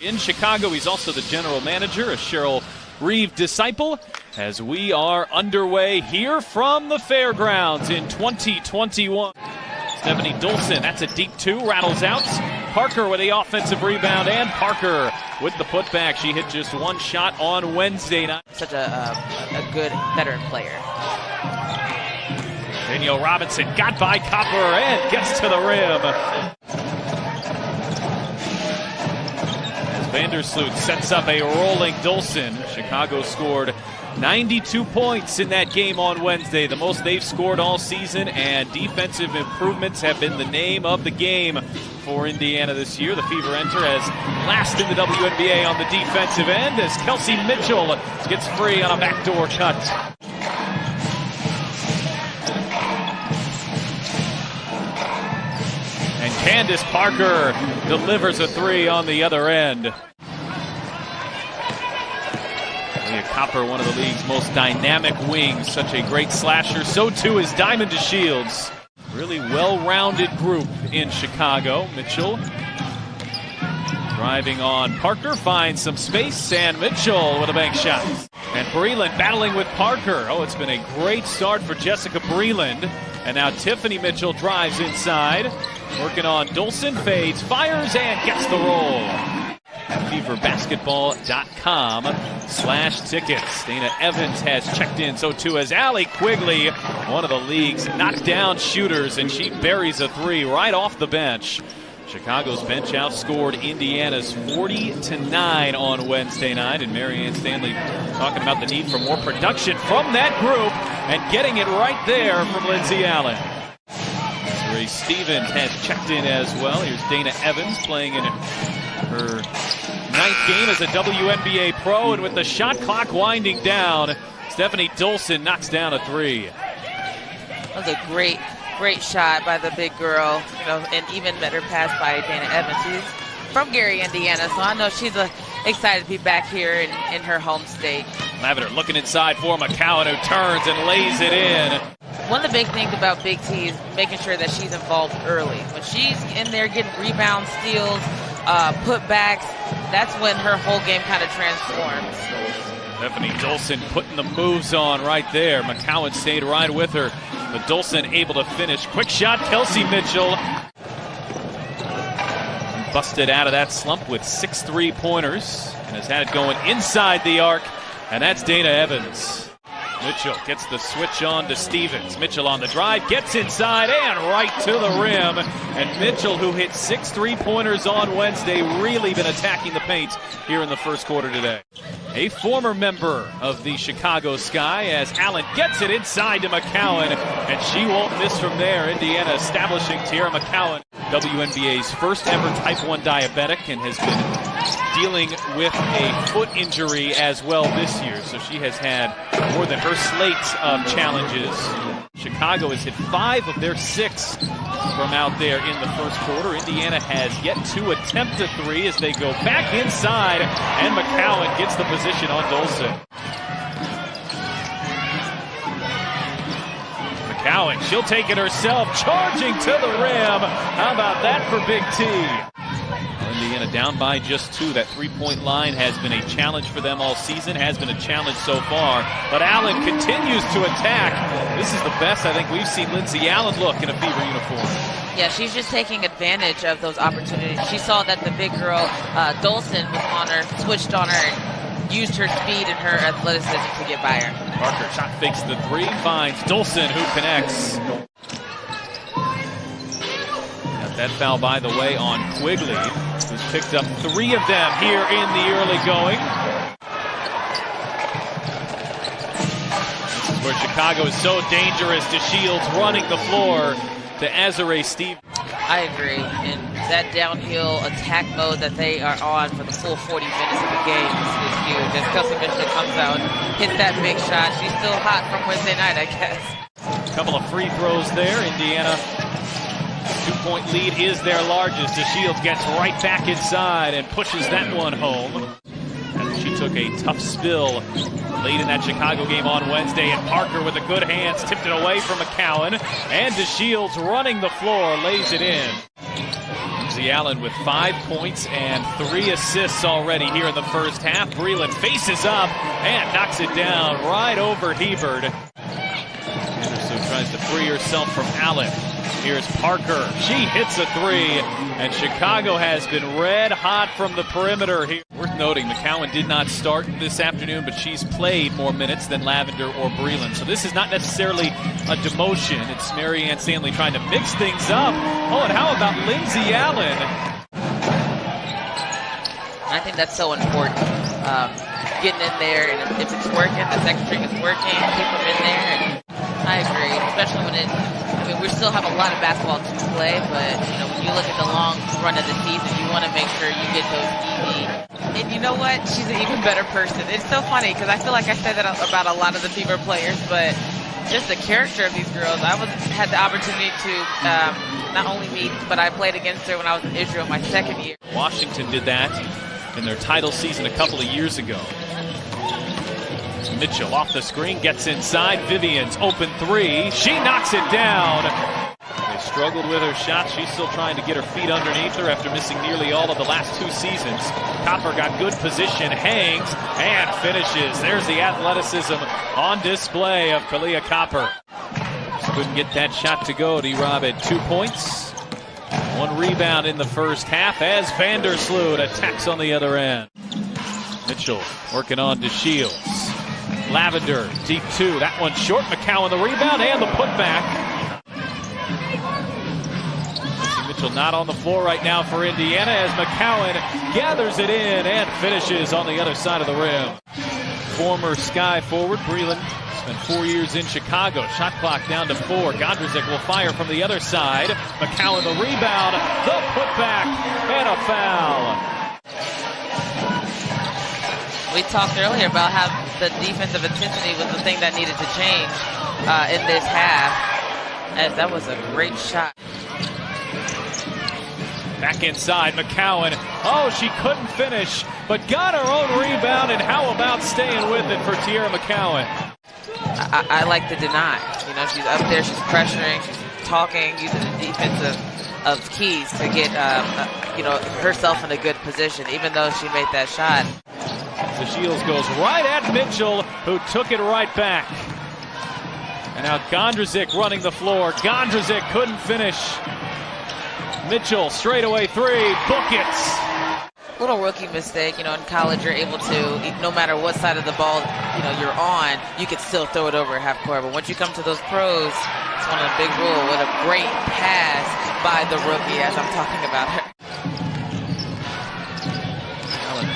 In Chicago, he's also the general manager, a Cheryl Reeve disciple, as we are underway here from the fairgrounds in 2021. Stephanie Dolson, that's a deep two, rattles out. Parker with the offensive rebound, and Parker with the putback. She hit just one shot on Wednesday night. Such a good veteran player. Danielle Robinson got by Copper and gets to the rim. As Vandersloot sets up a rolling Dolson. Chicago scored 92 points in that game on Wednesday, the most they've scored all season, and defensive improvements have been the name of the game for Indiana this year. The Fever enter as last in the WNBA on the defensive end as Kelsey Mitchell gets free on a backdoor cut. And Candace Parker delivers a three on the other end. Copper, one of the league's most dynamic wings, such a great slasher. So too is Diamond DeShields. Really well-rounded group in Chicago. Mitchell driving on Parker, finds some space, and Mitchell with a bank shot. And Breland battling with Parker. Oh, it's been a great start for Jessica Breland. And now Tiffany Mitchell drives inside, working on Dolson, fades, fires, and gets the roll. At feverbasketball.com/tickets. Dana Evans has checked in, so too has Allie Quigley, one of the league's knockdown shooters, and she buries a three right off the bench. Chicago's bench outscored Indiana's 40-9 on Wednesday night, and Marianne Stanley talking about the need for more production from that group, and getting it right there from Lindsay Allen. Ray Stevens has checked in as well. Here's Dana Evans playing in her 9th game as a WNBA pro, and with the shot clock winding down, Stephanie Dolson knocks down a three. That was a great shot by the big girl, and even better pass by Dana Evans. She's from Gary, Indiana, so I know she's excited to be back here in her home state. Lavender looking inside for McCowan, who turns and lays it in. One of the big things about Big T is making sure that she's involved early. When she's in there getting rebounds, steals, putbacks, that's when her whole game kind of transforms. Stephanie Dolson putting the moves on right there. McCowan stayed right with her, but Dolson able to finish. Quick shot, Kelsey Mitchell. Busted out of that slump with 6 3-pointers and has had it going inside the arc, and that's Dana Evans. Mitchell gets the switch on to Stevens. Mitchell on the drive, gets inside and right to the rim. And Mitchell, who hit 6 3-pointers on Wednesday, really been attacking the paint here in the first quarter today. A former member of the Chicago Sky as Allen gets it inside to McCowan, and she won't miss from there. Indiana establishing Tierra McCowan, WNBA's first ever type 1 diabetic, and has been dealing with a foot injury as well this year, so she has had more than her slate of challenges. Chicago has hit 5 of their 6 from out there in the first quarter. Indiana has yet to attempt a three as they go back inside, and McCowan gets the position on Dolson. McCowan, she'll take it herself, charging to the rim. How about that for Big T? Indiana down by just 2. That three-point line has been a challenge for them all season, has been a challenge so far. But Allen continues to attack. This is the best I think we've seen Lindsay Allen look in a Fever uniform. Yeah, she's just taking advantage of those opportunities. She saw that the big girl, Dolson, was on her, switched on her, and used her speed and her athleticism to get by her. Parker shot fakes the three, finds Dolson, who connects. That foul, by the way, on Quigley, who's picked up 3 of them here in the early going. This is where Chicago is so dangerous. DeShields running the floor to Azare Steve. I agree. And that downhill attack mode that they are on for the full 40 minutes of the game is huge. As Kelsey Mitchell comes out and hits that big shot, she's still hot from Wednesday night, I guess. A couple of free throws there. Indiana 2-point lead is their largest. DeShields gets right back inside and pushes that one home. After she took a tough spill late in that Chicago game on Wednesday, and Parker with the good hands tipped it away from McCowan, and DeShields running the floor lays it in. Lindsay Allen with 5 points and 3 assists already here in the first half. Breland faces up and knocks it down right over Hebert. Anderson tries to free herself from Allen. Here's Parker. She hits a 3, and Chicago has been red hot from the perimeter here. Worth noting, McCowan did not start this afternoon, but she's played more minutes than Lavender or Breland. So this is not necessarily a demotion. It's Marianne Stanley trying to mix things up. Oh, and how about Lindsay Allen? I think that's so important. Getting in there, and if it's working, the second string is working, keep them in there. And I agree, especially when we still have a lot of basketball to play, but when you look at the long run of the season, you want to make sure you get those easy. And you know what? She's an even better person. It's so funny because I feel like I say that about a lot of the Fever players, but just the character of these girls. I had the opportunity to not only meet, but I played against her when I was in Israel my second year. Washington did that in their title season a couple of years ago. Mitchell off the screen, gets inside. Vivian's open 3. She knocks it down. They struggled with her shot. She's still trying to get her feet underneath her after missing nearly all of the last 2 seasons. Copper got good position, hangs, and finishes. There's the athleticism on display of Kalia Copper. Just couldn't get that shot to go. D-Rob had 2 points. 1 rebound in the first half as Vandersloot attacks on the other end. Mitchell working on DeShields. Lavender, deep 2. That one short. McCowan the rebound and the putback. Mitchell not on the floor right now for Indiana as McCowan gathers it in and finishes on the other side of the rim. Former Sky forward Breland spent 4 years in Chicago. Shot clock down to 4. Gondrzik will fire from the other side. McCowan the rebound, the putback, and a foul. We talked earlier about how the defensive intensity was the thing that needed to change in this half, as that was a great shot. Back inside, McCowan. Oh, she couldn't finish, but got her own rebound, and how about staying with it for Tierra McCowan? I like to deny. She's up there, she's pressuring, she's talking, using the defensive of keys to get herself in a good position, even though she made that shot. The Shields goes right at Mitchell, who took it right back. And now Gondrzik running the floor. Gondrzik couldn't finish. Mitchell straightaway 3, buckets. Little rookie mistake, in college you're able to, no matter what side of the ball, you're on, you can still throw it over at half court. But once you come to those pros, it's one of the big rules. What a great pass by the rookie, as I'm talking about her.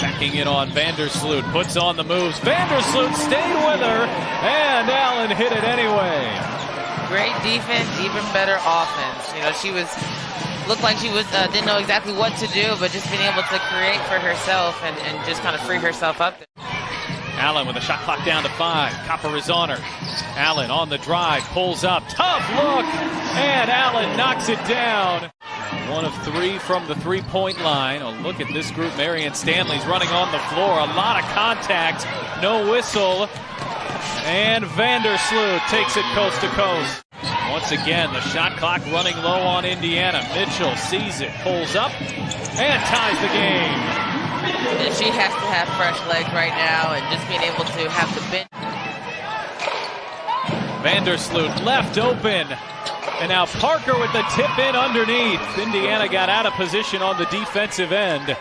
Backing in on Vandersloot, puts on the moves. Vandersloot stayed with her, and Allen hit it anyway. Great defense, even better offense. She looked like she didn't know exactly what to do, but just being able to create for herself and just kind of free herself up there. Allen with a shot clock down to 5. Copper is on her. Allen on the drive, pulls up, tough look, and Allen knocks it down. 1 of 3 from the 3-point line. Oh, look at this group. Marianne Stanley's running on the floor. A lot of contact. No whistle. And Vandersloot takes it coast to coast. Once again, the shot clock running low on Indiana. Mitchell sees it, pulls up, and ties the game. And she has to have fresh legs right now and just being able to have the bench. Vandersloot left open. And now Parker with the tip in underneath. Indiana got out of position on the defensive end.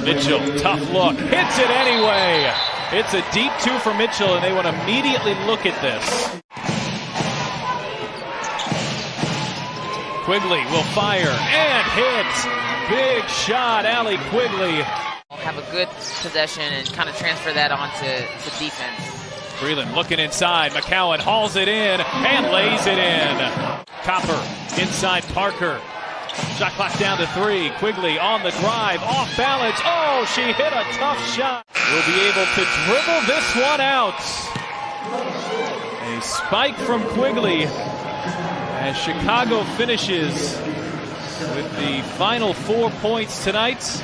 Mitchell, tough look, hits it anyway. It's a deep 2 for Mitchell, and they want to immediately look at this. Quigley will fire and hits. Big shot, Allie Quigley. Have a good possession and kind of transfer that on to defense. Breland looking inside. McCowan hauls it in and lays it in. Copper inside Parker. Shot clock down to 3. Quigley on the drive, off balance. Oh, she hit a tough shot. Will be able to dribble this one out. A spike from Quigley as Chicago finishes with the final 4 points tonight.